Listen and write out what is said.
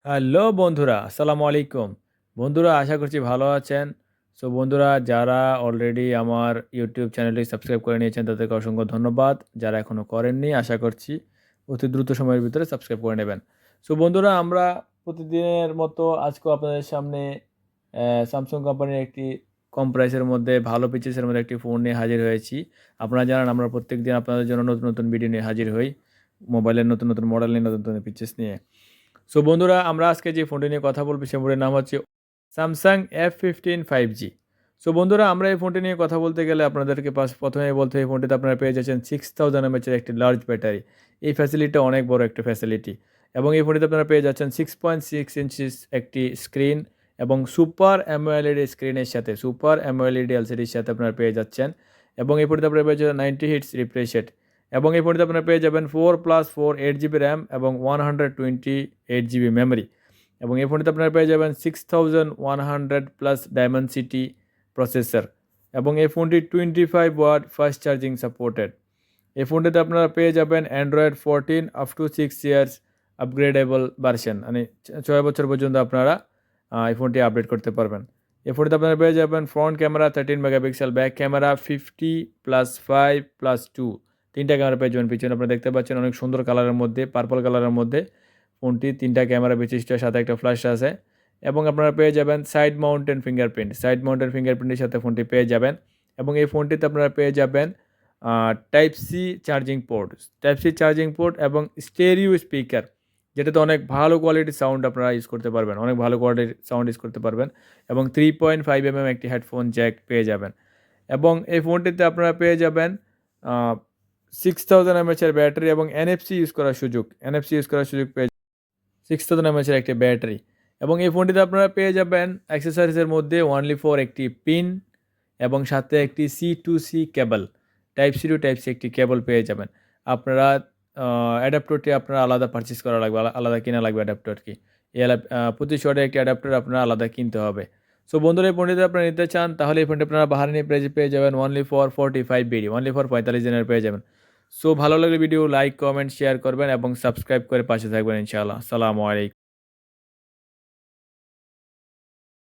Hello বন্ধুরা, আসসালামু আলাইকুম। বন্ধুরা আশা করছি ভালো আছেন। সো বন্ধুরা যারা অলরেডি আমার ইউটিউব চ্যানেলটি সাবস্ক্রাইব করে নিয়েছেন তাদেরকে অসংখ্য ধন্যবাদ। যারা এখনও করেননি আশা করছি অতি দ্রুত সময়ের ভিতরে সাবস্ক্রাইব করে নেবেন। সো বন্ধুরা আমরা প্রতিদিনের মতো আজকেও আপনাদের সামনে স্যামসাং কোম্পানির একটি কম প্রাইসের মধ্যে ভালো ফিচার্সের মধ্যে একটি ফোন নিয়ে হাজির হয়েছি। আপনারা জানেন আমরা প্রত্যেকদিন আপনাদের জন্য নতুন, নতুন ভিডিও নিয়ে হাজির হই। মোবাইলের নতুন, নতুন মডেল নিয়ে নতুন, নতুন ফিচার্স নিয়ে। সো বন্ধুরা আমরা আজকে যে ফোনটি নিয়ে কথা বলবো সেই ফোনটির নাম হচ্ছে স্যামসাং F15 5G। সো বন্ধুরা আমরা এই ফোনটি নিয়ে কথা বলতে গেলে আপনাদেরকে প্রথমেই বলতে এই ফোনটিতে আপনারা পেয়ে যাচ্ছেন 6000 mAh একটি লার্জ ব্যাটারি। এই ফ্যাসিলিটিটা অনেক বড় একটা ফ্যাসিলিটি এবং এই ফোনটিতে আপনারা পেয়ে যাচ্ছেন 6.6 ইঞ্চিস একটি স্ক্রিন এবং সুপার অ্যামোলেড স্ক্রিনের সাথে সুপার অ্যামোলেড এলসিডির সাথে আপনারা পেয়ে যাচ্ছেন এবং এই ফোনটিতে আপনারা পেয়ে যাচ্ছেন 90 হিটস রিফ্রেশ রেট এবং এই ফোনটিতে আপনারা পেয়ে যাবেন 4+4 8GB র্যাম এবং 128GB মেমরি এবং এই ফোনটিতে আপনারা পেয়ে যাবেন 6100+ ডায়মেনসিটি প্রসেসর এবং এই ফোনটি 25 ওয়াট ফাস্ট চার্জিং সাপোর্টেড। এই ফোনটিতে আপনারা পেয়ে যাবেন Android 14 up to 6 years upgradeable version, মানে 6 বছর পর্যন্ত আপনারা এই ফোনটি আপডেট করতে পারবেন। এই ফোনটিতে আপনারা পেয়ে যাবেন front camera 13 megapixel, back camera 50+5+2, তিনটা ক্যামেরা পেয়ে যাবেন। পিছনে আপনারা দেখতে পাচ্ছেন অনেক সুন্দর কালারের মধ্যে, পার্পল কালারের মধ্যে ফোনটি তিনটা ক্যামেরা বিশিষ্ট, সাথে একটা ফ্ল্যাশ আছে এবং আপনারা পেয়ে যাবেন সাইড মাউন্টেন ফিঙ্গারপ্রিন্টের সাথে ফোনটি পেয়ে যাবেন এবং এই ফোনটিতে আপনারা পেয়ে যাবেন টাইপ সি চার্জিং পোর্ট এবং স্টেরিও স্পিকার, যেটাতে অনেক ভালো কোয়ালিটির সাউন্ড আপনারা ইউজ করতে পারবেন, অনেক ভালো কোয়ালিটির সাউন্ড ইউজ করতে পারবেন এবং 3.5 একটি হেডফোন জ্যাক পেয়ে যাবেন এবং এই ফোনটিতে আপনারা পেয়ে যাবেন 6000 mAh ব্যাটারি এবং NFC ইউজ করার সুযোগ পেয়ে 6000 mAh একটি ব্যাটারি এবং এই ফোনটিতে আপনারা পেয়ে যাবেন অ্যাক্সেসরিজের মধ্যে অনলি ফর একটি পিন এবং সাথে একটি C2C cable, type C two type C একটি কেবল পেয়ে যাবেন। আপনারা অ্যাডাপ্টারটি আপনারা আলাদা পারচেস করা লাগবে, আলাদা কিনা লাগবে অ্যাডাপ্টারটি। প্রতি শর্টে একটি অ্যাডাপ্টার আপনারা আলাদা কিনতে হবে। সো বন্ধুরা এই ফোনটিতে আপনারা নিতে চান তাহলে এই ফোনটি আপনারা বাহারি প্রাইসে পেয়ে যাবেন only for 45 BD, only for 45 দিনের পেয়ে যাবেন। সো ভালো লাগলে ভিডিও লাইক কমেন্ট শেয়ার করবেন এবং সাবস্ক্রাইব করে পাশে থাকবেন ইনশাআল্লাহ। আসসালামু আলাইকুম।